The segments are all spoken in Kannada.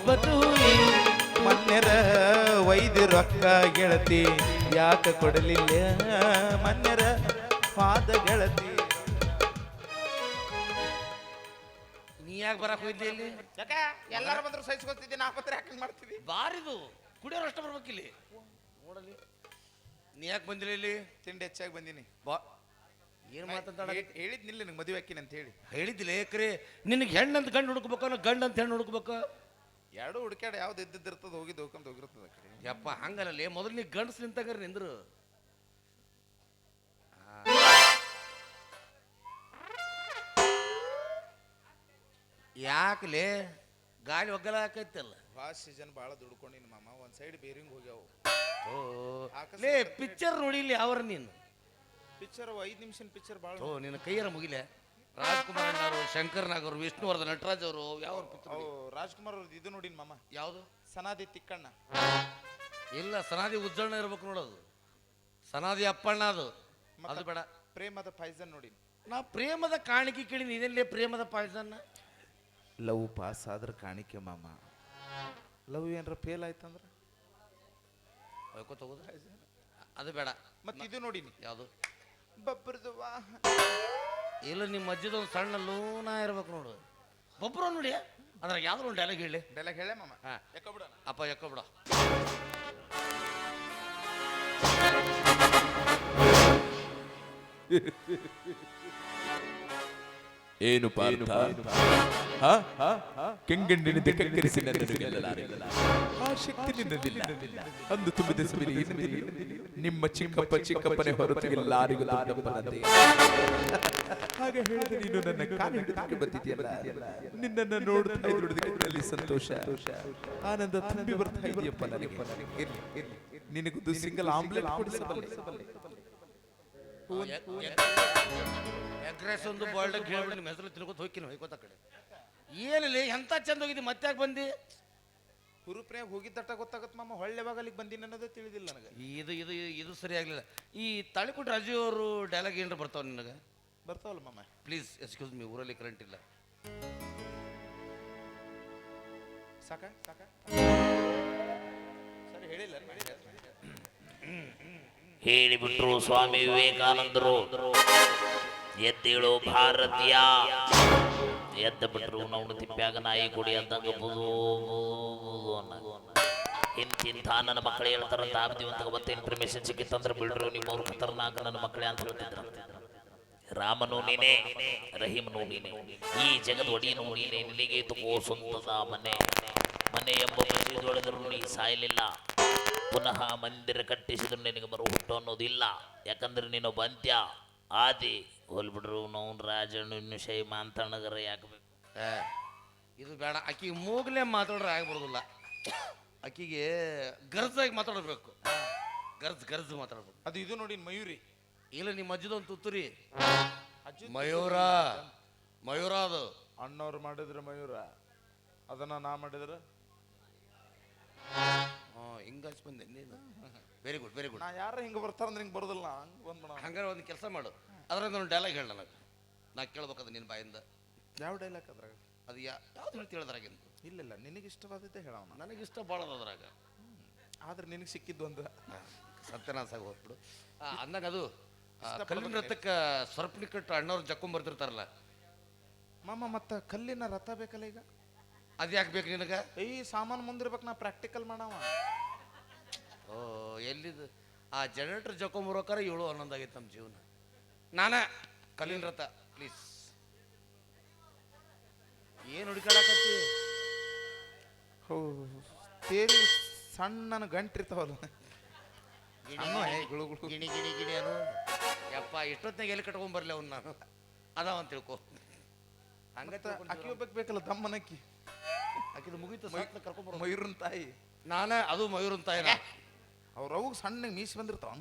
ಬಟೂರಿ ಮನ್ಯರ ವೈದ್ಯ ರೊಕ್ಕ ಗೆಳತಿ ಯಾಕ ಕೊಡಲಿಲ್ಲ ಮನ್ಯರ ಪಾದ ಗೆಳತಿ. ನೀ ಯಾಕೆ ಬರಕ್ ಹೋಗಿದ್ದೆ ಇಲ್ಲಿ? ಯಾಕ ಎಲ್ಲಾರು ಬಂದ್ರು ಸಹಿಸ್ಕೊತಿದ್ದೆ, ನಾ ಪತ್ರ ಯಾಕೆ ಮಾಡ್ತೀವಿ? ಬಾರಿದು ಕುಡಿಯೋರು ಅಷ್ಟ ಬರ್ಬೇಕಿಲ್ಲಿ ನೋಡಲಿ. ನೀ ಯಾಕೆ ಬಂದಿಲ್ಲ ಇಲ್ಲಿ? ತಿಂಡಿ ಹೆಚ್ಚಾಗಿ ಬಂದೀನಿ. ಬಾ ಏನು ಮಾತಾಡ ಹೇಳಿದ್ನಿಲ್ಲ ನಿನಗೆ ಮದುವೆ ಹಾಕಿನ ಅಂತ ಹೇಳಿ. ಹೇಳಿದ್ದಿಲ್ಲ ಏಕ್ರಿ ನಿನಗೆ ಹೆಣ್ಣಂತ ಗಂಡು ಹುಡುಕ್ಬೇಕು ಅನ್ನೋ ಗಂಡು ಅಂತ ಹೆಣ್ಣು ಹುಡುಕ್ಬೇಕು. ಎರಡು ಹುಡುಕ್ಯಾಡ ಯಾವ್ದು ಇದ್ದಿರ್ತದ ಹೋಗಿದ್ದು ಹೋಗ್ಕೊಂಡ್ ಹೋಗಿರ್ತದ ಆ ಕಡೆ. ಯಪ್ಪ ಹಂಗಲ್ಲೇ ಮೊದಲು ನೀ ಗಂಡಸ್ ನಿಂತಾಗ ನಿಂದ್ರು. ಯಾಕಲೇ ಗಾಳಿ ಒಗ್ಗಲ ಹಾಕೈತಲ್ಲ. ಭಾಳ ಸೀಸನ್ ಭಾಳ ದುಡ್ಕೊಂಡಿನಿ ಮಾಮ. ಒಂದ್ ಸೈಡ್ ಬೇರಿಂಗ್ ಹೋಗ್ಯಾವ. ಲೇ ಪಿಕ್ಚರ್ ನೋಡಿಲಿ ಅವ್ರ ನೀನು ಪಿಕ್ಚರ್ 5 ನಿಮಿಷದ ಪಿಕ್ಚರ್ ಭಾಳ. ನಿನ್ನ ಕೈಯಾರ ಮುಗಿಲೆ. ರಾಜ್ಕುಮಾರ್ ಅಣ್ಣವರು, ಶಂಕರ್ ನಾಗ್ ಅವರು, ವಿಷ್ಣುವರ್ಧನ್, ನಟರಾಜ್ ಅವರು ಯಾವ ಪಿಕ್ಚರ್? ರಾಜ್ಕುಮಾರ್ ಅವ್ರದ್ದು ಇದು ನೋಡಿನ ಮಾಮ. ಯಾವುದು? ಸನಾದಿ ತಿಕ್ಕಣ್ಣ. ಇಲ್ಲ ಸನಾದಿ ಉಜ್ಜಣ್ಣ ಇರ್ಬೇಕು ನೋಡೋದು. ಸನಾದಿ ಅಪ್ಪಣ್ಣ ಅದು ಅದು ಬೇಡ. ಪ್ರೇಮದ ಪಾಯ್ಸನ್ ನೋಡಿನಿ. ನಾ ಪ್ರೇಮದ ಕಾಣಿಕೆ ಕೇಳಿನಿ. ಇದೆಲ್ಲೇ ಪ್ರೇಮದ ಪಾಯ್ಸನ್. ಲವ್ ಪಾಸ್ ಆದ್ರೆ ಕಾಣಿಕೆ ಮಾಮ. ಲವ್ ಏನಾರ ಫೇಲ್ ಆಯ್ತಂದ್ರೆ ಹೋಗೋದು ಅದು ಬೇಡ. ಮತ್ತೆ ಇದು ನೋಡಿನಿ. ಯಾವುದು? ಬಬ್ರದು ಇಲ್ಲ ನಿಮ್ಮ ಅಜ್ಜಿದ ಒಂದು ಸಣ್ಣ ಲೂನ ಇರ್ಬೇಕು ನೋಡು. ಬೊಬ್ಬರು ನೋಡಿ ಅದ್ರಾಗ ಯಾವ್ದು ಒಂದು ಡೈಲಾಗ್ ಹೇಳಿ. ಡೈಲಾಗ್ ಹೇಳೇ ಮಾಮ. ಹಾಂ ಯಾಕೋಬಿಡ ಅಪ್ಪ ಯಾಕೋಬಿಡ. ಏನು ಪಾರ್ಥ ಕೆಂಗಣ್ಣಿನಿಂದ ಕಕ್ಕರಿಸಿ ನನ್ನನ್ನು ಗೆಲ್ಲಲಾರೆ. ಆ ಶಕ್ತಿ ನಿನ್ನದಿಲ್ಲ. ಅಂದು ತುಂಬಿದ ಸಬಿರಿ ನಿಮ್ಮ ಚಿಕ್ಕಪ್ಪನೇ ಹೊರತು ಎಲ್ಲರಿಗೂ ಲಾಡಪ್ಪನಂತೆ. ಹಾಗೆ ಹೇಳಿದ ನೀನು ನನ್ನ ಕಾಲಿಗೆ ಬಂದಿದೆಯಲ್ಲ, ನಿನ್ನನ್ನು ನೋಡುತ್ತಾ ಇದ್ರಲ್ಲಿ ಸಂತೋಷ ಆನಂದ ತುಂಬಿ ಬರ್ತಾ ಇದೆಯಪ್ಪ ನನಗೆ. ನಿನಗೊಂದು ಸಿಂಗಲ್ ಆಮ್ಲೆಟ್ ಕೊಡಿಸಬಲ್ಲೆ. ಎಗ್ರೆಸ್ ಒಂದು ಬಾಲ್ಡ್ ಹೇಳ್ಬಿಟ್ಟು ನಿಮ್ಮ ಹೆಸರು ತಿನ್ಕೋತ ಹೋಗ್ತೀನಿ ಹೋಯ್ಕೋತ ಕಡೆ. ಏನಿಲ್ಲ ಎಂತ ಚಂದ ಹೋಗಿದ್ದಿ, ಮತ್ತೆ ಯಾಕೆ ಬಂದಿ? ಹುರುಪ್ನ್ಯಾಗ ಹೋಗಿದ್ದಟ್ಟ ಗೊತ್ತಾಗತ್ ಮಾಮ. ಹೊಳ್ಳೆವಾಗ ಅಲ್ಲಿಗೆ ಬಂದಿನ ಅನ್ನೋದೇ ತಿಳಿದಿಲ್ಲ ನನಗೆ. ಇದು ಇದು ಇದು ಸರಿ ಆಗ್ಲಿಲ್ಲ. ಈ ತಾಳಿಕೋಟ ರಾಜು ಅವರು ಡೈಲಾಗ್ ಏನಾರ ಬರ್ತಾವ ನಿನಗೆ? ಬರ್ತಾವಲ್ಲ ಮಾಮ. ಪ್ಲೀಸ್ ಎಕ್ಸ್ಕ್ಯೂಸ್ ಮೀ, ಊರಲ್ಲಿ ಕರೆಂಟ್ ಇಲ್ಲ. ಸಾಕ ಸಾಕ ಸರಿ ಹೇಳಿಲ್ಲ. ಹೇಳಿಬಿಟ್ರು ಸ್ವಾಮಿ ವಿವೇಕಾನಂದರು. ಎದ್ದೇಳು ಭಾರತೀಯ. ಎದ್ದ ಬಿಟ್ರು ನಾವು ತಿಪ್ಪ್ಯಾಗ ನಾಯಿ ಕುಡಿ ಅಂದಂಗ ಬುದು ಇಂತಿಂಥ ನನ್ನ ಮಕ್ಕಳು ಹೇಳ್ತಾರಂತ ಆಬ್ದಿವಂತ ಮತ್ತೆ ಇನ್ಫಾರ್ಮೇಶನ್ ಸಿಕ್ಕಿತ್ತಂದ್ರೆ ಬಿಡ್ರು ನಿಮ್ಮವ್ರು ಖತರ್ನಾಕ ನನ್ನ ಮಕ್ಕಳೇ ಅಂತ ಹೇಳ್ತಿದ್ರು. ರಾಮನು ನೀನೇ, ರಹೀಮನು ನೀನೇ, ಈ ಜಗದ ಒಡಿಯನು ನೀನೇ. ನಿನಗೆ ತಗೋ ಸ್ವಂತದ ಮನೆ. ಮನೆ ಎಂಬ ಮಸೀದೊಳೆದರೂ ನೀ ಸಾಯಲಿಲ್ಲ. ಪುನಃ ಮಂದಿರ ಕಟ್ಟಿಸಿದ್ರು ನಿನಗೆ ಮರು ಹುಟ್ಟು ಅನ್ನೋದಿಲ್ಲ. ಯಾಕಂದ್ರೆ ನೀನು ಬಂತ್ಯ ಆದಿ. ಹೋಲ್ಬಿಡ್ರು ನಾವು ರಾಜಣ್ಣು ಇನ್ನು ಶೈಮ ಅಂತಣಗರ ಯಾಕಬೇಕು? ಇದು ಬೇಡ. ಆಕಿಗೆ ಮೂಗ್ಲೇ ಮಾತಾಡ್ರೆ ಆಗ್ಬಿಡೋದಿಲ್ಲ. ಆಕಿಗೆ ಗರ್ಜಾಗಿ ಮಾತಾಡಬೇಕು. ಗರ್ಜ್ ಮಾತಾಡ್ಬೇಕು. ಅದು ಇದು ನೋಡಿ ಮಯೂರಿ. ಇಲ್ಲ ನಿಮ್ಮ ಅಜ್ಜದೊಂದು ತುತ್ತೂರಿ ಮಯೂರ. ಮಯೂರ ಅದು ಅಣ್ಣವ್ರು ಮಾಡಿದ್ರೆ ಮಯೂರ, ಅದನ್ನ ನಾ ಮಾಡಿದ್ರೆ ಹಿಂಗ ಬಂದೆ ನೀನು. Very good very good. ನಾ ಯಾರು ಹಿಂಗೆ ಬರ್ತಾರಂದ್ರೆ ಹಿಂಗೆ ಬರೋದಿಲ್ಲ. ಹಂಗೆ ಬಂದ್ಬಿಡ. ಹಂಗಾರೆ ಒಂದು ಕೆಲಸ ಮಾಡು, ಅದ್ರಾಗ ಒಂದು ಡೈಲಾಗ್ ಹೇಳ ನನಗೆ. ನಾ ಕೇಳ್ಬೇಕದ ನಿನ್ನ ಬಾಯಿಂದ. ಯಾವ ಡೈಲಾಗ್ ಅದ್ರಾಗ? ಅದು ಯಾವ್ದು ಹೇಳ್ತಿ ಹೇಳಿದ್ರಾಗಿಂದ? ಇಲ್ಲ ನಿನಗೆ ಇಷ್ಟವಾದದ್ದೇ ಹೇಳೋಣ. ನನಗಿಷ್ಟ ಭಾಳ ಅದ್ರಾಗ. ಆದ್ರೆ ನಿನಗೆ ಸಿಕ್ಕಿದ್ದು ಒಂದು ಸತ್ಯನಾಸಾಗಿ ಹೋಗ್ಬಿಡು. ಅಂದಾಗ ಅದು ಕಲ್ಲಿನ ರಥಕ್ಕೆ ಸ್ವರ್ಪಣಿ ಕಟ್ಟು ಅಣ್ಣವ್ರು ಜಕ್ಕೊಂಡ್ ಬರ್ತಿರ್ತಾರಲ್ಲ ಮಾಮ. ಮತ್ತೆ ಕಲ್ಲಿನ ರಥ ಬೇಕಲ್ಲ ಈಗ. ಅದು ಯಾಕೆ ಬೇಕು ನಿನಗೆ? ಈ ಸಾಮಾನು ಮುಂದಿರ್ಬೇಕು, ನಾ ಪ್ರಾಕ್ಟಿಕಲ್ ಮಾಡವ. ಓ ಎಲ್ಲಿದು ಆ ಜನರೇಟರ್ ಜಕ್ಕೊಂಬರೋಕಾರ 7-11 ಆಗೈತೆ ನಮ್ಮ ಜೀವನ. ನಾನ ಕಲ್ಲಿನ ರಥ ಪ್ಲೀಸ್. ಏನು ಹುಡುಕಾಡಕತ್ತಿ? ತೇರಿ ಸಣ್ಣ ಗಂಟಿರ್ತಾವಲ್ಲ, ಗಿಣಿ ಗಿಣಿ ಗಿಣಿ ಅನು. ಯಪ್ಪ ಎಷ್ಟೊತ್ತಿನಾಗ ಎಲ್ಲಿ ಕಟ್ಕೊಂಡ್ ಬರ್ಲಿ ಅವ್ನು ನಾನು ಅದಾವಂತ ತಿಳ್ಕೊ. ಹಂಗತ್ತ ಅಕ್ಕಿ ಹೋಗ್ಬೇಕು ಬೇಕಲ್ಲ ದಮ್ಮನಕ್ಕಿ. ಆಕಿದು ಮುಗಿತು ಕರ್ಕೊಂಡ್ಬರೋ. ಮಯೂರನ್ ತಾಯಿ ನಾನೇ. ಅದು ಮಯೂರನ್ ತಾಯಿನ. ಅವ್ರ ಅವು ಸಣ್ಣ ಮೀಸಿ ಬಂದಿರ್ತಾವ.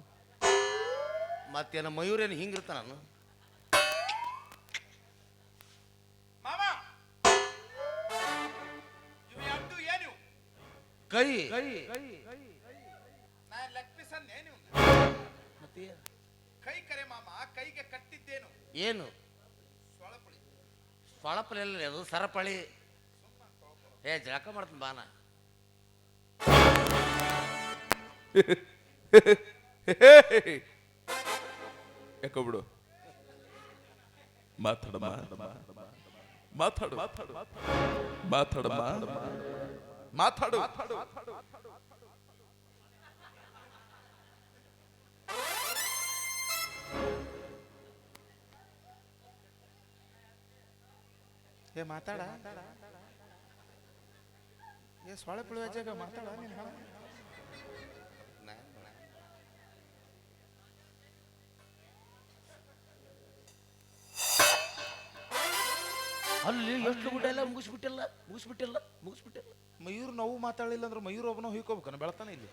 ಮತ್ತೇನ ಮಯೂರೇನು ಹಿಂಗಿರ್ತ ನಾನು? ಕೈ ಮತ್ತೆ ಕೈ ಕರೆ ಮಾಮ. ಕೈಗೆ ಕಟ್ಟಿದ್ದೇನು? ಏನು? ಸೊಳಪಳಿ ಎಲ್ಲ ಅದು ಸರಪಳಿ. ಏ ಜಳಕ ಮಾಡ್ತೀನಿ ಬಾನ. ಯಾಕೋ ಬಿಡು, ಮಾತಾಡಮ್ಮ, ಮಾತಾಡು, ಮಾತಾಡಮ್ಮ, ಮಾತಾಡು. ಏ ಮಾತಾಡ, ಏ ಸೊಳೆ ಪುಳುವ ಜಾಗ ಮಾತಾಡ ನೀನು. ಅಲ್ಲಿ ಎಷ್ಟು ಬಿಟ್ಟಲ್ಲ ಮುಗಿಸ್ಬಿಟ್ಟಿಲ್ಲ. ಮಯೂರ್ ನಾವು ಮಾತಾಡಲಿಲ್ಲ ಅಂದ್ರೆ ಮಯೂರ್ ಒಬ್ಬನ ಹೊಯ್ಕೋಬೇಕನ ಬೆಳತಾನೆ ಇಲ್ಲಿ.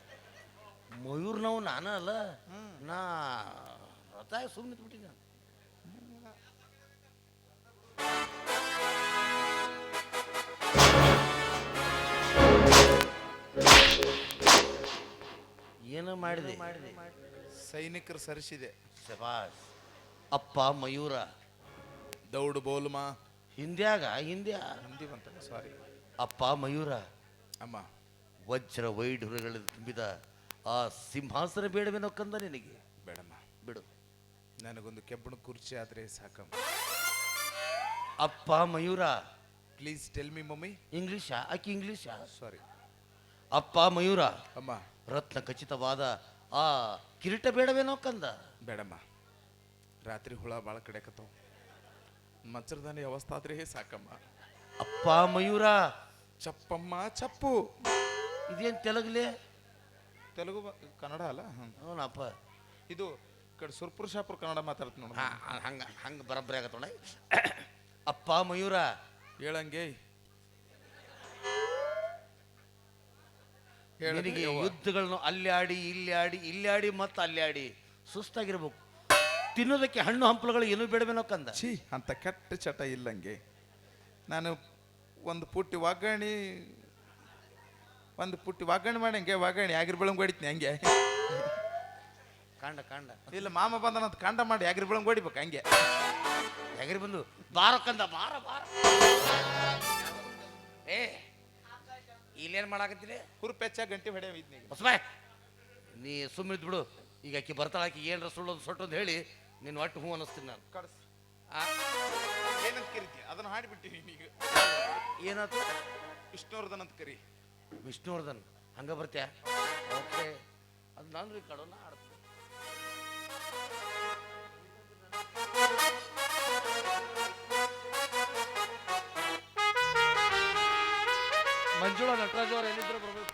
ಮಯೂರ್ ನಾವು ನಾನ ಅಲ್ಲ, ನಾ ರಥ ಸುಮ್ಮನೆ ನಿಂತ್ಬಿಟ್ಟಿನ. ಏನು ಮಾಡಿದೆ? ಸೈನಿಕರು ಸರಿಸಿದೆ. ಶಬಾಷ್. ಅಪ್ಪ ಮಯೂರ ದೌಡು ಬೋಲ್ಮಾ ಹಿಂದಿ ಬಂತ. ಸಾರಿ. ಅಪ್ಪ ಮಯೂರ, ಅಮ್ಮ ವಜ್ರ ವೈಢೂರ್ಯಗಳಲ್ಲಿ ತುಂಬಿದ ಆ ಸಿಂಹಾಸನ ಬೇಡವೇನೋ ಕಂದ ನಿನಗೆ? ಬೇಡಮ್ಮ, ಬಿಡು. ನನಗೊಂದು ಕೆಬ್ಬಣ ಕುರ್ಚಿ ಆದ್ರೆ ಸಾಕಮ್ಮ. ಅಪ್ಪ Mayura, please tell me mummy. ಇಂಗ್ಲಿಷಾ? ಆಕಿ ಇಂಗ್ಲಿಷಾ? ಸಾರಿ. ಅಪ್ಪ ಮಯೂರ, ಅಮ್ಮ ರತ್ನ ಖಚಿತವಾದ ಆ ಕಿರೀಟ ಬೇಡವೇನೋ ಕಂದ? ಬೇಡಮ್ಮ, ರಾತ್ರಿ ಹುಳ ಭಾಳ ಕಡೆಕತ್ತವ, ಮಚ್ಚರದಾನಿ ಅವಸ್ಥೆ ಆದ್ರೆ ಸಾಕಮ್ಮ. ಅಪ್ಪ ಮಯೂರ, ಚಪ್ಪಮ್ಮ ಚಪ್ಪು. ಇದೇನು ತೆಲುಗುಲೇ? ತೆಲುಗು ಕನ್ನಡ ಅಲ್ಲ. ಹ್ಞೂನಪ್ಪ. ಇದು ಕಡೆ ಸುರ್ಪುರ ಶಾಪುರ ಕನ್ನಡ ಮಾತಾಡ್ತ ನೋಡ. ಹಂಗೆ ಬರಬ್ಬರಿ ಆಗತ್ತೋಣ. ಅಪ್ಪ ಮಯೂರ, ಹೇಳಂಗೆ ನಿನಗೆ ಯುದ್ಧಗಳನ್ನು ಇಲ್ಲಿ ಆಡಿ ಮತ್ತೆ ಅಲ್ಲಿ ಆಡಿ ಸುಸ್ತಾಗಿರ್ಬೇಕು. ತಿನ್ನೋದಕ್ಕೆ ಹಣ್ಣು ಹಂಪಲುಗಳು ಏನೂ ಬೇಡವೇನೋ ಕಂದ? ಛೀ, ಅಂತ ಕೆಟ್ಟ ಚಟ ಇಲ್ಲಂಗೆ. ನಾನು ಒಂದು ಪುಟ್ಟಿ ಒಗ್ಗರಣೆ ಮಾಡಂಗೆ ಒಗ್ಗರಣೆ ಆಗಿರ್ ಬೆಳಂಗೆ ಹೊಡಿತೀನಿ ಹಂಗೆ. ಕಾಂಡ ಇಲ್ಲ ಮಾಮ ಬಂದನಂತ ಕಾಂಡ ಮಾಡಿ ಆಗಿರ್ ಬೆಳಂಗೆ ಹೊಡಿಬೇಕು ಹಂಗೆ. ಯಾಗ್ರಿ ಬಂದು ಬಾರ ಕಂದ, ಬಾರ. ಏ ಇಲ್ಲೇನು ಮಾಡಾಕತ್ತೀರಿ? ಹುರುಪೆಚ್ಚ ಗಂಟೆ ಹೊಡೆ ಇದ್ನೀಗ. ಹೊಸಬಾಯ್, ನೀ ಸುಮ್ಮನಿದ್ ಬಿಡು. ಈಗ ಆಕಿ ಬರ್ತಾಳ, ಆಕಿ ಏನರ ಸುಳ್ಳೋದು ಸೊಟ್ಟೊಂದು ಹೇಳಿ ನೀನು ಒಟ್ಟು ಹೂ ಅನ್ನಿಸ್ತೀನಿ ನಾನು. ಕಡ್ಸ್ ಏನಂತ ಕರಿತಿ ಅದನ್ನ ಹಾಡಿಬಿಟ್ಟಿನಿ ಈಗ. ಏನಾಯ್ತು? ವಿಷ್ಣುವರ್ಧನ್ ಅಂತ ಕರಿ. ವಿಷ್ಣುವರ್ಧನ್ ಹಂಗ ಬರ್ತೀಯ? ಓಕೆ, ಅದು ನಾನು ರೆಕಾರ್ಡನ್ನ ಆಡ್ತೀನಿ. ಮಂಜುಳಾ ನಟರಾಜ್ ಅವ್ರು ಎಲ್ಲಿದ್ರು ಬರ್ಬೇಕು.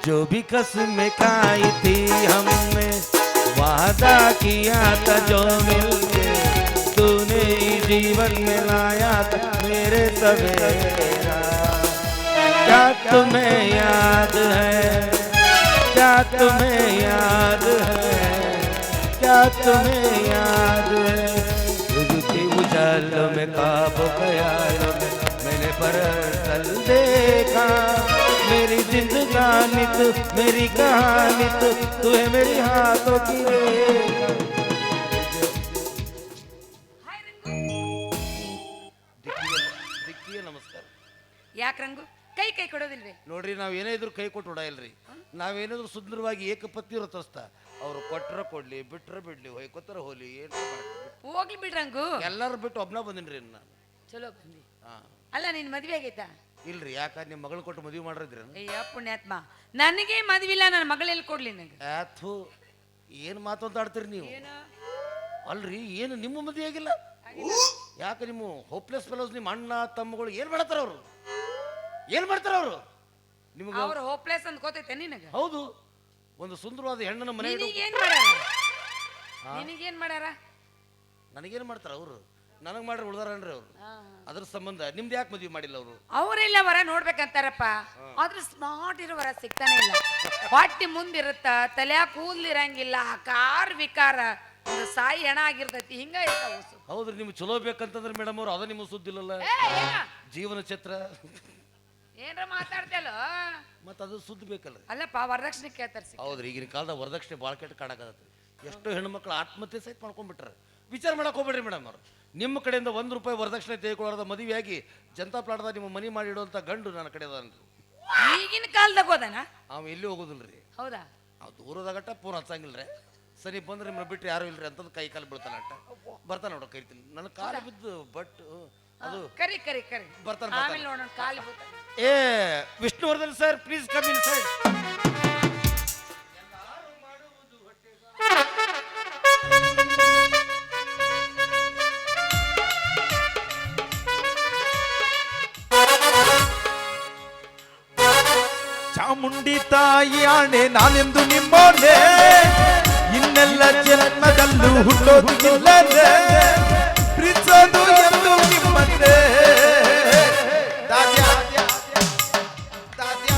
जो भी कसमें खाई थी हमने, वादा किया था जो मिलके, तूने ही जीवन में लाया था मेरे सवेरा। क्या तुम्हें याद है? क्या तुम्हें याद है? क्या तुम्हें याद है? रुझती उजालों में ख्वाबों ख्यालों में मैंने परतल देखा। मेरी जिंदगानी तू, मेरी कहानी तू है मेरी हाथों की रेखा। ದಿಕ್ಕಿಗೆ ನಮಸ್ಕಾರ. ಯಾಕೆ ರಂಗು ಕೈ ಕೊಡೋದಿಲ್ವೇ? ನೋಡ್ರಿ, ನಾವ್ ಏನೇ ಇದ್ರು ಕೈ ಕೊಟ್ಟು ಹೊಡೆಯಲ್ರಿ. ನಾವೇನಾದ್ರು ಸುಂದರವಾಗಿ ಏಕಪತ್ನಿ ವ್ರತಸ್ಥ. ಅವ್ರು ಕೊಟ್ರ ಕೊಡ್ಲಿ, ಬಿಟ್ರ ಬಿಡ್ಲಿ, ಹೊಯ್ಕೊತ್ತರ ಹೋಲಿ, ಏನ್ ಹೋಗ್ಲಿ ಬಿಡ್ರಂಗು. ಎಲ್ಲಾರು ಬಿಟ್ಟು ಒಬ್ನ ಬಂದಿನ್ರಿ ನಾನು. ಚಲೋ ಬಂದಿ. ಹಾ, ಅಲ್ಲ ನಿನ್ ಮದ್ವೆ ಆಗೈತಾ? ಇಲ್ರಿ. ಯಾಕ ನಿಮ್ಮ ಮಗಳು ಕೊಟ್ಟು ಮದುವೆ ಮಾಡಿದ್ರಿ? ಅಯ್ಯ ಪುಣ್ಯಾತ್ಮ, ನನಗೆ ಮದ್ವಿಲ್ಲ, ನನ್ನ ಮಗಳೆಲ್ಲಿ ಕೊಡ್ಲಿ ನನಗೆ? ಆಥು, ಏನ್ ಮಾತು ಅಂತ ಆಡ್ತೀರಿ ನೀವು? ಅಲ್ರಿ, ಏನು ನಿಮ್ಮ ಮದುವೆ ಆಗಿಲ್ಲ? ಯಾಕೆ ನಿಮ್ಮ ಹೋಪ್ಲೆಸ್ ಫೆಲೋಸ್, ನಿಮ್ಮ ಅಣ್ಣ ತಮ್ಮಗಳು ಏನ್ ಮಾಡ್ತಾರ? ಅವರು ಏನ್ ಮಾಡ್ತಾರ? ಅವರು ನಿಮ್ಗೆ ಅವ್ರು ಹೋಪ್ಲೆಸ್ ಅಂತ ಗೊತ್ತೈತೆ ನಿನಗೆ? ಹೌದು, ಒಂದು ಸುಂದರವಾದ ಹೆಣ್ಣನ ಮನೆ ನಿನಗೇನ್ ಮಾಡ್ಯಾರ? ನಿನಗೇನ್ ಮಾಡ್ಯಾರ? ನನಗೇನ್ ಮಾಡ್ತಾರ ಅವರು? ನನಗ್ ಮಾಡ್ರಿ ಉಳ್ದಾರನ್ರಿ ಅವ್ರು. ಅದ್ರ ಸಂಬಂಧ ನಿಮ್ದು ಯಾಕೆ ಮದುವೆ ಮಾಡಿಲ್ಲ ಅವರು? ಅವರೆಲ್ಲ ವರ ನೋಡ್ಬೇಕಂತಾರಪ್ಪ, ಆದ್ರೆ ಸ್ಮಾರ್ಟ್ ಇರೋ ವರ ಸಿಗ್ತಾನೆ ಇಲ್ಲ. ಹೊಟ್ಟಿ ಮುಂದಿರುತ್ತ, ತಲೆಯ ಕೂದ್ಲಿರಂಗಿಲ್ಲ, ಕಾರ್ ವಿಕಾರ, ಒಂದು ಸಾಯಿ ಹೆಣ ಆಗಿರ್ತೈತಿ, ಹಿಂಗ ಇರ್ತಾವ. ಹೌದ್ರಿ, ನಿಮ್ಗೆ ಚಲೋ ಬೇಕಂತಂದ್ರೆ ಮೇಡಮ್ ಅವ್ರು ಅದ ನಿಮ್ಗೆ ಸುದ್ದಿಲ್ಲಲ್ಲ. ಜೀವನ ಛತ್ರ ಏನ್ರ ಮಾತಾಡ್ತೇಲೋ, ಮತ್ತ ಅದು ಸುದ್ದಿ ಬೇಕಲ್ರಿ. ಅಲ್ಲಪ್ಪ ವರದಕ್ಷಿಣೆ ಕೇಳ್ತಾರ. ಹೌದ್ರಿ, ಈಗಿನ ಕಾಲದ ವರದಕ್ಷಿಣೆ ಭಾಳ ಕೆಟ್ಟ ಕಾಣಕತ್ರಿ. ಎಷ್ಟೋ ಹೆಣ್ಮಕ್ಳು ಆತ್ಮಹತ್ಯೆ ಸಹಿತ ಮಾಡ್ಕೊಂಡ್ಬಿಟ್ರೆ. ವಿಚಾರ ಮಾಡಕ್ ಹೋಗ್ಬೇಡ್ರಿ ಮೇಡಮ್ ಅವ್ರು. ನಿಮ್ಮ ಕಡೆಯಿಂದ ₹1 ವರದಕ್ಷಿಣೆ ತೆಗೆದುಕೊಳ್ಳೋದ ಮದುವೆಯಾಗಿ ಜನತಾ ಪ್ಲಾಟ್ದಾಗ ನಿಮ್ಮ ಮನಿ ಮಾಡಿಡುವಂಥ ಗಂಡು ನನ್ನ ಕಡೆ ಅದಾನ್ರಿ. ಈಗಿನ ಕಾಲದಾಗ ಹೋದನ? ಅವ ಎಲ್ಲಿ ಹೋಗೋದಿಲ್ರಿ. ಹೌದಾ? ನಾವು ದೂರದಾಗಟ್ಟ ಫೋನ್ ಹಚ್ಚಂಗಿಲ್ರಿ. ಸರಿ ಬಂದ್ರೆ ನಿಮ್ಮನ್ನ ಬಿಟ್ಟು ಯಾರು ಇಲ್ರಿ ಅಂತಂದು ಕೈ ಕಾಲು ಬೀಳ್ತಾನ ಅಟ್ಟ ಬರ್ತಾನ ನೋಡ ಕರಿತೀನಿ ನನ್ನ ಕಾಲು ಬಿದ್ದು ಬಟ್ ಅದು ಕರಿ ಕರಿ ಕರಿ ಬರ್ತಾನೆ ಆಮೇಲೆ ನೋಡೋಣ ಕಾಲಿ ಬೀಳ್ತಾನೆ. ಏ Vishnuvardhan sir please come in side. Chamundi ತಾಯಿ ಆಣೆ ನಾನೆಂದು ನಿಮ್ಮೋನೆ, ಇನ್ನೆಲ್ಲ ಜನ್ಮದಲ್ಲೂ ಹುಟ್ಟೋದಿಲ್ಲದೆ, ಪ್ರೀತಿಸೋದು ಎಂದು ನಿಮ್ಮನ್ನೇ. ದಾದ್ಯಾ, ದಾದ್ಯಾ.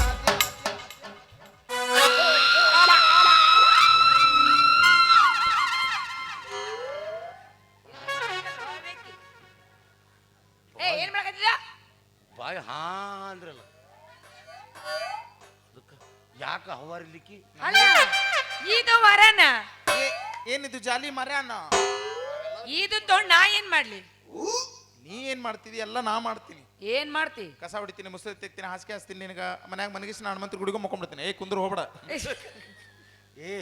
ಏ ಏನ್ ಮಾಡಕತ್ತಿದ್ದ? ಬಾಯ್ ಹಾ ಅಂದ್ರಲ್ಲ ಅದಕ್ಕೆ ಯಾಕ ಹವಾರಿಲಿಕ್ಕಿ ಅಲ್ಲ ಇದು ವರನ, ಏನಿದು ಜಾಲಿ ಮರ್ಯಾನ? ಇದು ತೊಗೊಂಡ್ ನಾ ಏನ್ ಮಾಡ್ಲಿ? ನೀ ಏನ್ ಮಾಡ್ತಿದಿ? ಎಲ್ಲ ನಾ ಮಾಡ್ತೀನಿ. ಏನ್ ಮಾಡ್ತಿ? ಕಸ ಹೊಡಿತೀನಿ, ಮುಸುರಿ ತೆಗ್ತೀನಿ, ಹಾಸಿಗೆ ಹಾಸ್ತೀನಿ, ನಿನಗ ಮನ್ಯಾಗ ಮನಗಿಸಿ ನಾನು ಮಂತ್ರ ಗುಡಿಗೂ ಮಕ್ಕೊಂಡ್ಬಿಡ್ತೀನಿ. ಕುಂದ್ರ ಹೋಗ್ಬೇಡ. ಏ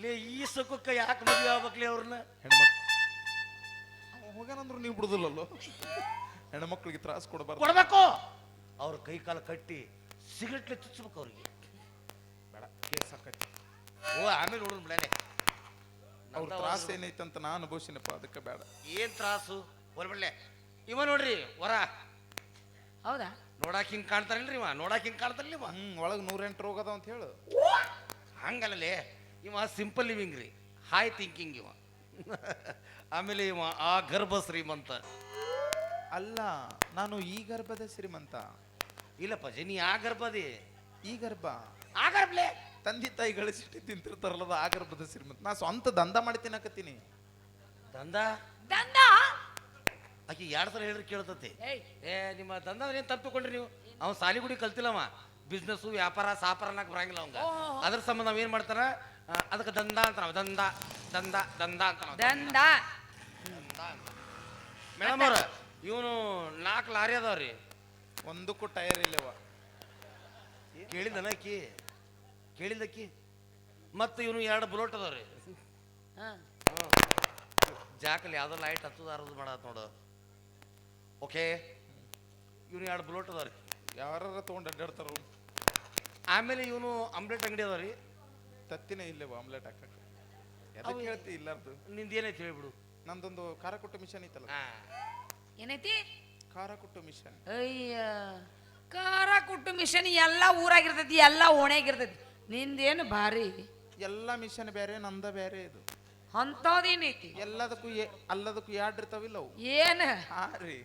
ಲೇ ಈ ಸುಖಕ್ಕೆ ಯಾಕೆ ಮದುವೆ ಆಗ್ಬೇಕ್ಲಿ ಅವ್ರನ್ನ? ಹೆಣ್ಮಕ್ಳು ಹೋಗ್ಯಾನಂದ್ರು ನೀವು ಬಿಡುದಿಲ್ಲಲ್ಲೋ. ಹೆಣ್ಮಕ್ಳಿಗೆ ತ್ರಾಸ ಕೊಡಬಾರ್ದು. ಕೊಡ್ಬೇಕು. ಅವ್ರ ಕೈ ಕಾಲು ಕಟ್ಟಿ ಸಿಗರೆಟ್ಲೆ ಚುಚ್ಚಬೇಕು ಅವ್ರಿಗೆ. ಬೇಡ, ಕೇಸ್ ಹಾಕೈತಿ. ಓ ಆಮೇಲೆ ನೋಡೋಣ ಬಿಡನೆ. ಅವ್ರ ತ್ರಾಸ ಏನೈತಂತ ನಾ ಅನುಭವಿಸಿನಪ್ಪ, ಅದಕ್ಕೆ ಬೇಡ. ಏನ್ ತ್ರಾಸು ಹೊಲ್ಬಿಡ್ಲೆ. ಇವ ನೋಡ್ರಿ ವರ ಹೌದಾ? ನೋಡಾಕ್ ಹಿಂಗ್ ಕಾಣ್ತಾನಿಲ್ರಿ ಇವ, ನೋಡಾಕ್ ಹಿಂಗ್ ಕಾಣ್ತಾನಿಲ್ಲ ಇವ. ಒಳಗೆ 108 ರೋಗ ಅದಾವ ಅಂತ ಹೇಳು. ಹಂಗಲ್ಲೇ ಇವ ಸಿಂಪಲ್ ಲಿವಿಂಗ್ ರೀ, ಹೈ ಥಿಂಕಿಂಗ್ ಇವ. ಆಮೇಲೆ ಇವ ಆ ಗರ್ಭ ಶ್ರೀಮಂತ. ಅಲ್ಲ, ನಾನು ಈ ಗರ್ಭದ ಶ್ರೀಮಂತ. ಇಲ್ಲಪ್ಪ ಜನಿ ಆ ಗರ್ಭದಿ. ಈ ಗರ್ಭ ಆ ಗರ್ಭಲೆ ತಂದೆ ತಾಯಿ ಗಳಿಸಿಟ್ಟು ತಿಂತಿರ್ತಾರಲ್ಲದ ಆ ಗರ್ಭದ ಶ್ರೀಮಂತ. ನಾ ಸ್ವಂತ ದಂಧ ಮಾಡಿ ತಿನ್ನಕತ್ತೀನಿ. ದಂದ ದಂದ? ಆಕಿ 2 ಸಲ ಹೇಳ್ರಿ ಕೇಳ್ತತಿ. ಏಯ್ ಏ ನಿಮ್ಮ ದಂದ ಏನ್ ತಪ್ಪಿಕೊಂಡ್ರಿ ನೀವು? ಅವ್ನು ಸಾಲಿಗುಡಿ ಕಲ್ತಿಲ್ಲವ, ಬಿಸ್ನೆಸ್ ವ್ಯಾಪಾರ ಸಾಪಾರ ಅನ್ನಕ್ ಬರಂಗಿಲ್ಲ ಅವಂಗ. ಅದ್ರ ಸಂಬಂಧ ನಾವ್ ಏನ್ ಮಾಡ್ತಾರ, ಅದಕ್ಕೆ ದಂದ ಅಂತ ನಾವು ದಂದ ದಂದ ದಂದ ಅಂತ ನಾವ್. ದಂದ ಮೇಡಮ್ ಅವ್ರ ಇವನು 4 ಲಾರಿ ಅದಾವ್ರಿ. ಒಂದಕ್ಕೂ ಟೈರ್ ಇಲ್ಲವ. ಕೇಳಿದನಕ್ಕಿ ಕೇಳಿದಕ್ಕಿ ಮತ್ತೆ ಇವನು 2 ಬುಲೆಟ್ ಅದಾವ್ರಿ. ಹಾ. ಜಾಕಲ್ಲಿ ಯಾವ್ದೋ ಲೈಟ್ ಹತ್ತದಾರದು ಮಾಡತ್ ನೋಡು. ಓಕೆ, ಇವನು 2 ಬುಲೆಟ್ ಅದಾವ್ರಿ. ಯಾರ ತೊಗೊಂಡು ಅಡ್ಡಾಡ್ತಾರ. ಆಮೇಲೆ ಇವನು ಆಮ್ಲೆಟ್ ಅಂಗಡಿ ಅದಾವ್ರಿ. ತತ್ತಿನೇ ಇಲ್ಲವ ಆಮ್ಲೆಟ್ ಹಾಕಕ್ಕೆ. ಎದಕ್ಕೆ ಹೇಳ್ತಿ ಇಲ್ಲಾರ್ದು? ನಿಂದ ಏನೈತಿ ಹೇಳ್ಬಿಡು. ನಂದೊಂದು ಖಾರ ಕುಟ್ಟು ಮಿಷನ್ ಐತಲ್ಲ. ಏನೈತಿ? ಖಾರ ಕುಟ್ಟು ಮಿಷನ್. ಅಯ್ಯ, ಖಾರ ಕುಟ್ಟು ಮಿಷನ್ ಎಲ್ಲ ಊರಾಗಿರ್ತೈತಿ, ಎಲ್ಲ ಓಣ್ಯಾಗಿರ್ತೈತಿ. ನಿಂದೇನು ಭಾರಿ. ಎಲ್ಲ ಮಿಷನ್ ಬೇರೆ, ನಂದ ಬೇರೆ. ಇದು ಅಂತದೇನೈತಿ? ಎಲ್ಲದಕ್ಕೂ ಅಲ್ಲದಕ್ಕೂ ಯಾಡ್ ಇರ್ತಾವಿಲ್ಲ ಅವು. ಏನ? ಹಾರಿ.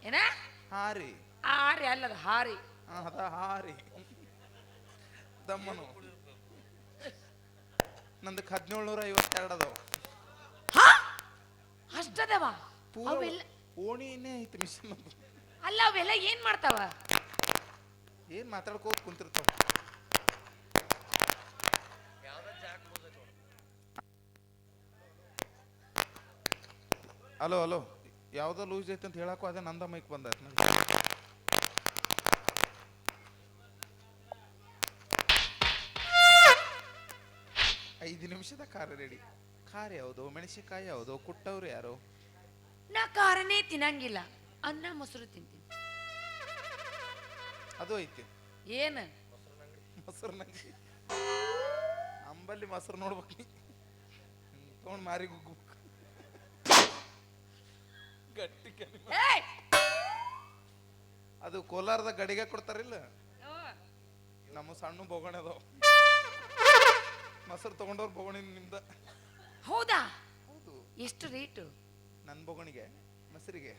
ಏನ? ಹಾರಿ. ಆರಿ ಅಲ್ಲದ ಹಾರಿ. ಅದ ಹಾರಿ ದಮ್ಮನು. ನಂದಕ್ಕೆ 1752 ಅದಾವ. ಅಷ್ಟದವ? ಪೂರ ಓಣಿನೇ ಐತಿ ಮಿಷನ್. ಅಲ್ಲ ಅವೆಲ್ಲ ಏನ್ ಮಾಡ್ತಾವ? ಏನ್ ಮಾತಾಡ್ಕೋತ ಕುಂತಿರ್ತಾವ. ಹಲೋ ಹಲೋ, ಯಾವ್ದೋ ಲೂಸ್ ಐತೆ ಅಂತ ಹೇಳಕ್ಕೂ ಅದೇ ನಂದ ಮೈಕ್ ಬಂದಾಯ್ತು ನಂಗೆ. ಐದು ನಿಮಿಷದ ಖಾರ ರೆಡಿ. ಖಾರ ಯಾವುದು, ಮೆಣಸಿನಕಾಯಿ ಯಾವುದು, ಕುಟ್ಟವ್ರು ಯಾರು? ನಾ ಖಾರನೇ ತಿನ್ನಂಗಿಲ್ಲ, ಅನ್ನ ಮೊಸರು ತಿಂತೀನಿ. ಅದು ಐತಿ. ಏನ? ಮೊಸರು. ನಂಗೆ ಅಂಬಲ್ಲಿ ಮೊಸರು ನೋಡ್ಬೇಕು. ತೊಗೊಂಡು ಮಾರಿ ಗುಗ್ಗು ಗಟ್ಟಿ ಏಯ್! ಅದು ಕೋಲಾರದ ಗಡಿಗೆ ಕೊಡ್ತಾರಿಲ್ಲ, ನಮ್ಮ ಸಣ್ಣ ಬೋಗಣೆ ಅದಾವ. ಮೊಸರು ತಗೊಂಡವ್ರು ಬೋಗಣಿ ನಿಮ್ದ. ಹೌದಾ? ಹೌದು. ಎಷ್ಟು ರೇಟು? ನನ್ನ ಬೋಗಣಿಗೆ ಮೊಸರಿಗೆ.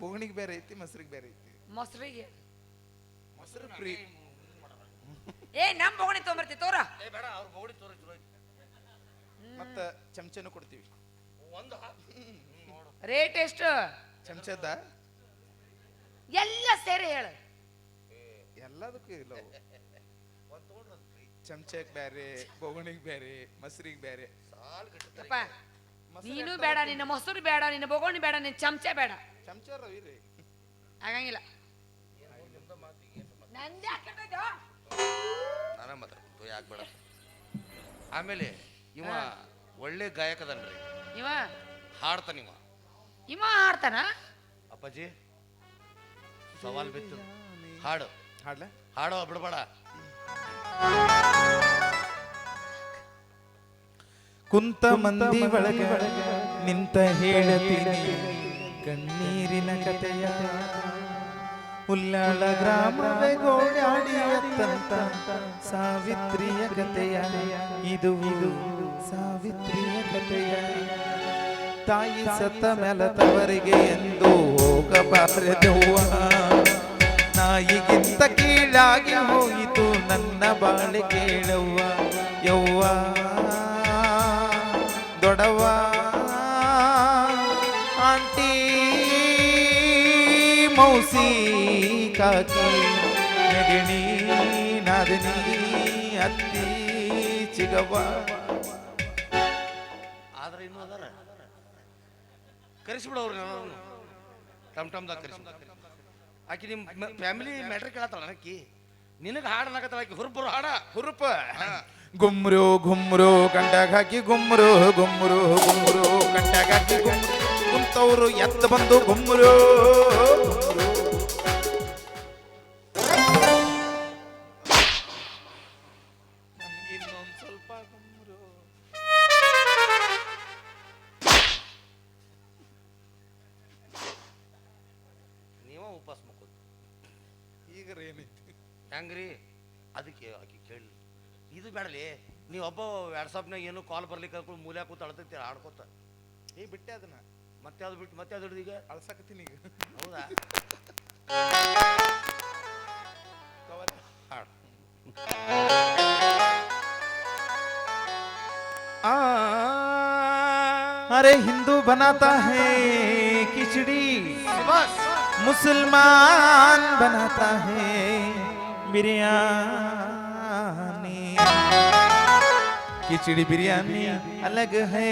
ಬೋಗಣಿಗೆ ಬೇರೆ ಐತಿ, ಮೊಸರಿಗೆ ಬೇರೆ ಐತಿ. ಮೊಸರಿಗೆ ಮೊಸರು ಫ್ರೀ. ಏ ನಮ್ ಬೋಗಣಿ ತೊಗೊಂಬರ್ತಿ ತೋರ. ಮತ್ತ ಚಮಚನೂ ಕೊಡ್ತೀವಿ. ರೇಟ್ ಎಷ್ಟು? ಚಮಚದ ಎಲ್ಲ ಸೇರಿ ಹೇಳು. ಎಲ್ಲದಕ್ಕೂ ಇಲ್ಲ. ಚಮಚಕ್ಕೆ ಬೇರೆ ಬೊಗಣಿಗೆ ಬೇರೆ ಮೊಸರಿಗೆ ಬೇರೆ ಯಪ್ಪ, ನೀನು ಬೇಡ, ನಿನ್ನ ಮೊಸರು ಬೇಡ, ನಿನ್ನ ಬೊಗೋಣಿ ಬೇಡ, ನಿನ್ನ ಚಮಚ ಬೇಡ, ಚಮಚ ರವಿ ರೀ ಆಗಂಗಿಲ್ಲ. ನಂದೇ ಹಾಕ್ಕೊಂಡದ್ದು. ನಾನ ಮಾತಾಡ್ತು ಯಾಕೆ ಬೇಡ. ಆಮೇಲೆ ಇವ ಒಳ್ಳೆ ಗಾಯಕದನ್ರಿ, ಇವ ಹಾಡ್ತಾನ ಇವ. ಇವ ಹಾಡ್ತಾನ? ಅಪ್ಪಾಜಿ ಸವಾಲ್ ಬಿತ್ತು, ಹಾಡು ಹಾಡ್ಲ ಹಾಡೋ ಬಿಡಬೇಡ. ಕುಂತ ಮಂದಿ ಒಳಗ ನಿಂತ ಹೇಳತೀನಿ ಕಣ್ಣೀರಿನ ಕಥೆಯ, ಉಲ್ಲಾಳ ಗ್ರಾಮವೇ ಗೋಡಾಡಿಯತ್ತಂತ ಸಾವಿತ್ರಿಯ ಕಥೆಯ, ಇದು ಸಾವಿತ್ರಿಯ ಕಥೆಯ. ತಾಯಿ ಸತ್ತ ಮೆಲತವರಿಗೆ ಎಂದು ಹೋಗಬಾರದವ್ವ, ನಾಯಿಗಿಂತ ಕೀಳಾಗಿ ಹೋಯಿತು ನನ್ನ ಬಾಳೆ ಕೇಳವ್ವ. ಯವ್ವ ದೊಡವ್ವ ಆಂಟಿ ಮೌಸಿ ಕಾಕಿ ನೆಗಣಿ ನಾದಿನಿ ಅತ್ತಿ ಚಿಗವ್ವ. ಆದ್ರೆ ಇನ್ನೂ ಅದಾರ, ಕರೆಸಿಬಿಡವ್ರು ಟಮ್ದಾಗ ಕರೆಸಿ. ಆಕಿ ನಿಮ್ಮ ಫ್ಯಾಮಿಲಿ ಮ್ಯಾಟ್ರ್ ಕೇಳತ್ತಲ್ಲ ಆಕಿ, ನಿನಗೆ ಹಾಡು ಅನ್ನಕತ್ತಲ್ಲ ಆಕಿ ಹುರುಪರು ಹಾಡ ಹುರುಪ ಗುಮ್ರು ಗುಮ್ರು ಗಂಡಾಗ ಹಾಕಿ ಗುಮ್ರು ಗುಮ್ರು ಗುಮ್ರು ಗಂಡಾಗ ಹಾಕಿ ಗುಮ್ರು ಕುಂತವ್ರು ಎತ್ತ ಬಂದು ಗುಮ್ರು. ಇನ್ನೊಂದ್ ಸ್ವಲ್ಪ ಗುಮ್ರು. ನೀವ ಉಪವಾಸ ಮಕ್ಕೋದು ಈಗ ಏನೈತಿ ಹೆಂಗ್ರಿ? ಅದಕ್ಕೆ ಆಕಿ ಕೇಳಿ ಇದು ಬೇಡಲಿ. ನೀವು ಒಬ್ಬ ವಾಟ್ಸಪ್ನಾಗ ಏನು ಕಾಲ್ ಬರ್ಲಿಕ್ಕೆ ಮೂಲೆ ಕೂತ ಅಳ್ತೈತಿ ಆಡ್ಕೋತ. ಬಿಟ್ಟೆ ಅದನ್ನ ಮತ್ತೆ ಅದು ಬಿಟ್ಟು ಮತ್ತೆ ಅದು ಹಿಡಿದು ಈಗ ಅಳ್ಸಾಕತ್ತೀನಿ ಈಗ. ಹೌದಾ? ಹಾಡು अरे हिंदू बनाता है खिचड़ी, ಬಸ್ मुसलमान बनाता है बिरयानी. खिचड़ी बिरयानी अलग है,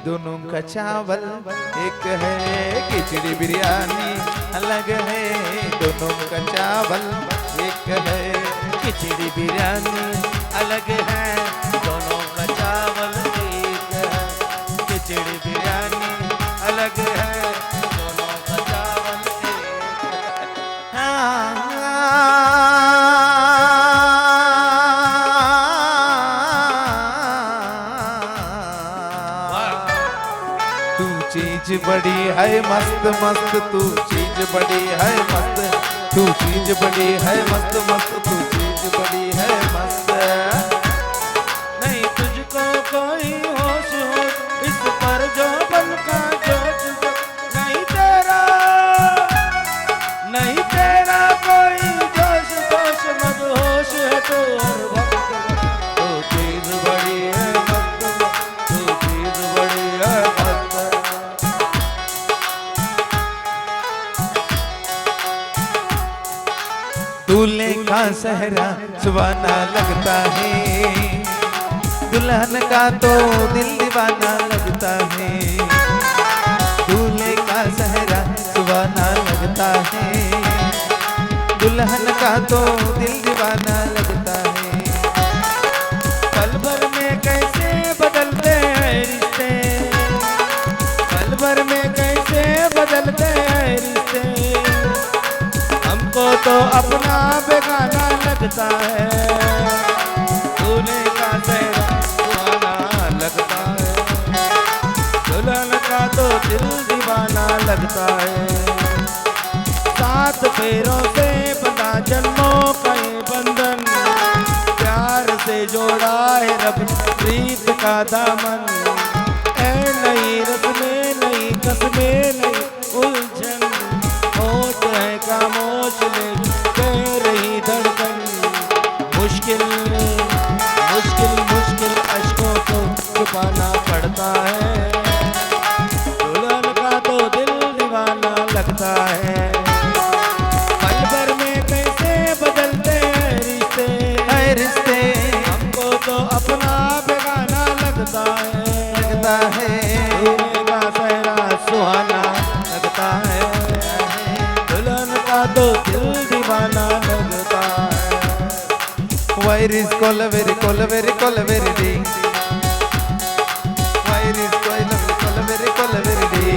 दोनों का चावल एक है. खिचड़ी बिरयानी अलग है, दोनों का चावल एक है. खिचड़ी बिरयानी अलग है, दोनों का चावल एक है. खिचड़ी बिरयानी अलग है, दोनों का चावल एक है. तू चीज बड़ी है मस्त मस्त, तू चीज बड़ी है मस्त, तू चीज बड़ी है मस्त मस्त, तू चीज बड़ी है मस्त. नहीं तुझको कोई होश हो इस पर जो बल का जोश हो, नहीं तेरा कोई जोश जोश मत होश है तो हर वक्त. तू चीज बड़ी है मस्त, तू चीज बड़ी है मस्त. दूल्हे का सहरा सुहाना लगता है, दुल्हन का तो दिल दीवाना लगता है. दूल्हे का सहरा सुहाना लगता है, दुल्हन का तो दिल दीवाना लगता है. पल भर में कैसे बदलते हैं रिश्ते, पल भर में कैसे बदलते हैं रिश्ते. हमको तो अपना बेगाना लगता है, दूल्हे का सहरा सुहाना लगता है, दुल्हन का तो दिल दीवाना लगता है. सात फेरों से बंधा जन्मों का ये बंधन, प्यार से जोड़ा है रब प्रीत का दामन. ऐ नई रस्में नई कस्में नई उलझन, होठ है खामोश ले कह रही धड़कन. मुश्किल मुश्किल मुश्किल अश्कों को छुपाना पड़ता है, दुल्हन का तो दिल दीवाना लगता है. पल भर में कैसे बदलते हैं रिश्ते, है, दूल्हे का सेहरा सुहाना लगता है, दुल्हन का तो दिल दीवाना लगता है। वैरिस कोलवेरी कोलवेरी कोलवेरी डी, वैरिस कोलवेरी कोलवेरी डी,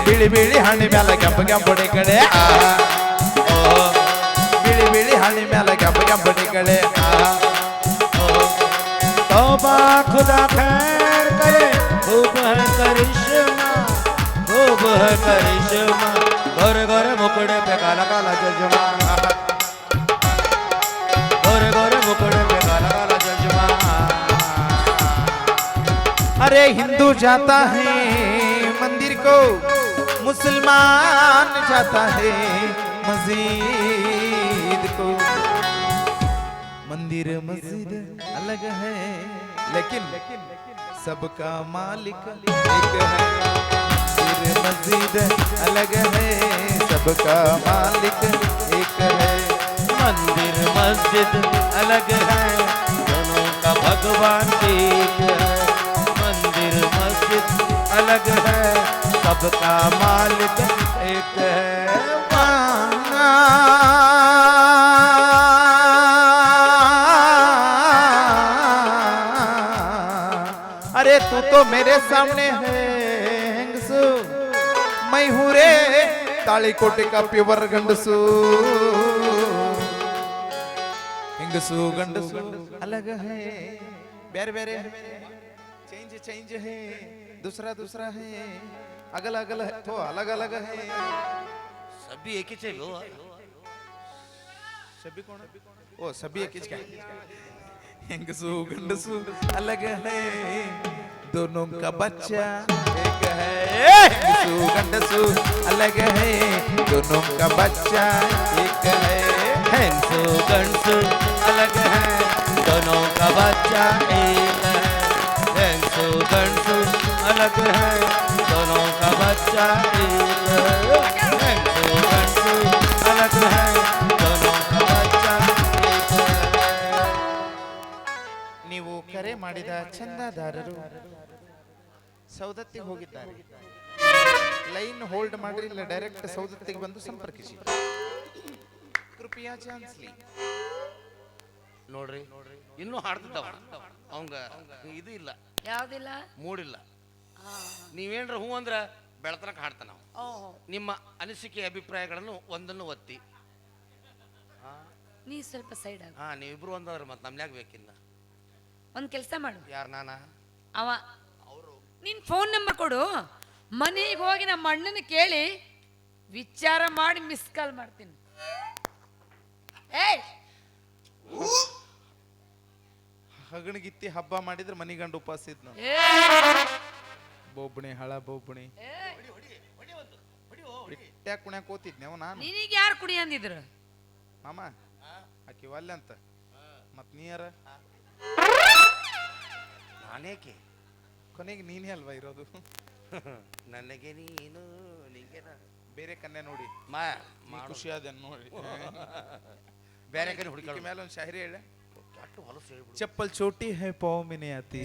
ಬಿಳಿ ಬಿಳಿ ಹಣ್ಣಿ ಮ್ಯಾಲ ಕೆಂಪ ಕೆಂಪಡಿ ಕಡೆ ಆ ಓ, ಬಿಳಿ ಬಿಳಿ ಹಣ್ಣಿ ಮ್ಯಾಲ ಕೆಂಪ ಕೆಂಪಡಿ ಕಡೆ ಆ ಓ, तौबा खुदा खैर करे, खूब है करिश्मा, खूब है करिश्मा, गोरे गोरे मुकड़े पे काला काला चश्मा, गोरे गोरे मुकड़े पे काला काला चश्मा। अरे हिंदू जाता है मंदिर को, मुसलमान जाता है मस्जिद को। मंदिर मस्जिद अलग है, लेकिन सबका मालिक एक है। मंदिर मस्जिद अलग है, सबका मालिक एक है। मंदिर मस्जिद अलग है, दोनों का भगवान एक है। मंदिर मस्जिद अलग है, सबका मालिक एक है। अरे तू तो मेरे सामने है ಹೆಂಗಸು, मैं हूँ रे ತಾಳಿಕೋಟೆ का प्योर ಗಂಡಸು। ಹೆಂಗಸು ಗಂಡಸು अलग है, ಬೇರೆ ಬೇರೆ चेंज चेंज है, दूसरा दूसरा है, अगल अगल है तो अलग अलग है। सभी एक ही चाहिए हो। सभी कौन? ओ सभी एक ही क्या? ಹೆಂಗಸು ಗಂಡಸು अलग है, दोनों का बच्चा एक है। ಹೆಂಗಸು ಗಂಡಸು अलग है, दोनों का बच्चा एक है। हैंसो गंसो अलग है, दोनों का बच्चा एक है। हैंसो गंसो अलग है, दोनों का बच्चा एक है। हैंसो गंसो अलग है, दोनों का बच्चा एक है। ನೀವು ಕರೆ ಮಾಡಿದ ಚಂದಾದಾರರು ಸೌದತ್ತಿಗೆ ಹೋಗಿದ್ದಾರೆ. ಲೈನ್ ಹೋಲ್ಡ್ ಮಾಡಿ, ಇಲ್ಲ ಡೈರೆಕ್ಟ್ ಸೌದತ್ತಿಗೆ ಬಂದು ಸಂಪರ್ಕಿಸಿ. ಕೃಪಯಾ ಚಾನ್ಸ್ಲಿ ನೋಡ್ರಿ ಇನ್ನೂ ಹಾಡ್ತಿದ್ದವ ಅವಂಗ ಇದು ಇಲ್ಲ, ಯಾವ್ದಿಲ್ಲ. ಮೂಡಿಲ್ಲ. ನೀವೇನ್ರ ಹೂ ಅಂದ್ರ ಬೆಳತನಕ ಹಾಡ್ತಾನ ಅವ. ಓಹೋ, ನಿಮ್ಮ ಅನಿಸಿಕೆ ಅಭಿಪ್ರಾಯಗಳನ್ನು ಒಂದನ್ನು ಒತ್ತಿ. ನೀ ಸ್ವಲ್ಪ ಸೈಡ್ ಆಗ. ಹಾ, ನೀವಿಬ್ರು ಒಂದವ್ರ ಮತ್ತೆ ನಮ್ನ್ಯಾಗ ಬೇಕಿಲ್ಲ. ಒಂದ್ ಕೆಲಸ ಮಾಡು, ಯಾರು ನಾನ? ಅವ ನಿನ್ ಫೋನ್ ನಂಬರ್ ಕೊಡು, ಮನೆಗೆ ಹೋಗಿ ನಮ್ಮ ಅಣ್ಣನ ಕೇಳಿ ವಿಚಾರ ಮಾಡಿ ಮಿಸ್ ಕಾಲ್ ಮಾಡ್ತೀನಿ. ಏಯ್, ಹಗಣಗಿತ್ತಿ ಹಬ್ಬ ಮಾಡಿದ್ರೆ ಮನಿಗಂಡು ಉಪವಾಸ ಇದ್ನು. ಬೋಬಣಿ ಹಳ ಬೋಬಣಿ ಇಟ್ಟ್ಯಾಕ ಕುಣ್ಯಾಕ ಕೂತಿದ್ನೇವ ನಾನು. ನಿನಗೆ ಯಾರು ಕುಡಿ ಅಂದಿದ್ರು? ಮಾಮ ಆಕಿ ಒಲ್ಲೆ ಅಂತ. ಮತ್ ನೀರ ನಾನೇಕೆ? ಕೊನೆಗೆ ನೀನೇ ಅಲ್ವಾ ಇರೋದು. ನನಗೆ ನೀನು, ನಿಂಗೆ ನಾನು. ಬೇರೆ ಕನ್ನೆ ನೋಡಿ ಮಾ ಖುಷಿ ಆದ ನೋಡಿ. ಬೇರೆ ಕಡೆ ಹುಡುಕಿ ಮೇಲೆ ಒಂದು ಶಾಯರಿ ಹೇಳ. ಅಟ್ಟು ಹೊಲಸು ಹೇಳ್ಬಿಡು. चप्पल छोटी है पाँव में नहीं आती,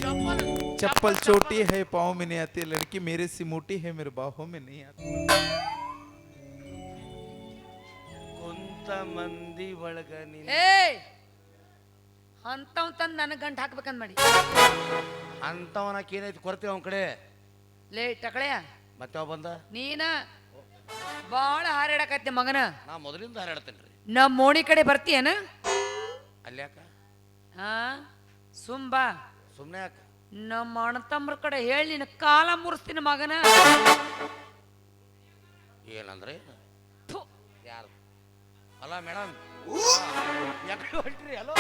चप्पल छोटी है पाँव में नहीं आती, लड़की मेरे से मोटी है मेरे बाहों में नहीं आती। ಕುಂತ ಮಂದಿ ಒಳಗ ನೀನು ಏಯ್, ಅಂತವ್ ತಂದು ನನಗೆ ಗಂಟು ಹಾಕ್ಬೇಕಂದ್ ಮಾಡಿ. ಅಂತವನಕ್ಕೆ ಏನೈತಿ ಕೊರತೆ ಅವನ ಕಡೆ? ಲೇ ಟಕಳೆಯ, ಮತ್ತೆ ಅವ ಬಂದ. ನೀನ ಬಾಳ ಹಾರಾಡಕತ್ತೆ ಮಗನ. ನಾ ಮೊದಲಿಂದ ಹಾರಾಡ್ತೇನ್ರಿ. ನಮ್ಮ ಮೋಣಿ ಕಡೆ ಬರ್ತೀಯನ? ಅಲ್ಯಾಕ? ಹಾ, ಸುಂಬಾ ಸುಮ್ಮನೆ ಯಾಕ? ನಮ್ಮ ಅಣ್ಣ ತಮ್ಮರ ಕಡೆ ಹೇಳಿ ನಿನ್ನ ಕಾಲ ಮುರಿಸ್ತೀನಿ ಮಗನ. ಏನಂದ್ರೆ ಥು. ಯಾರು? ಅಲ್ಲ ಮೇಡಮ್, ಯಾಕೆ ಹೊಂಟ್ರಿ? ಹಲೋ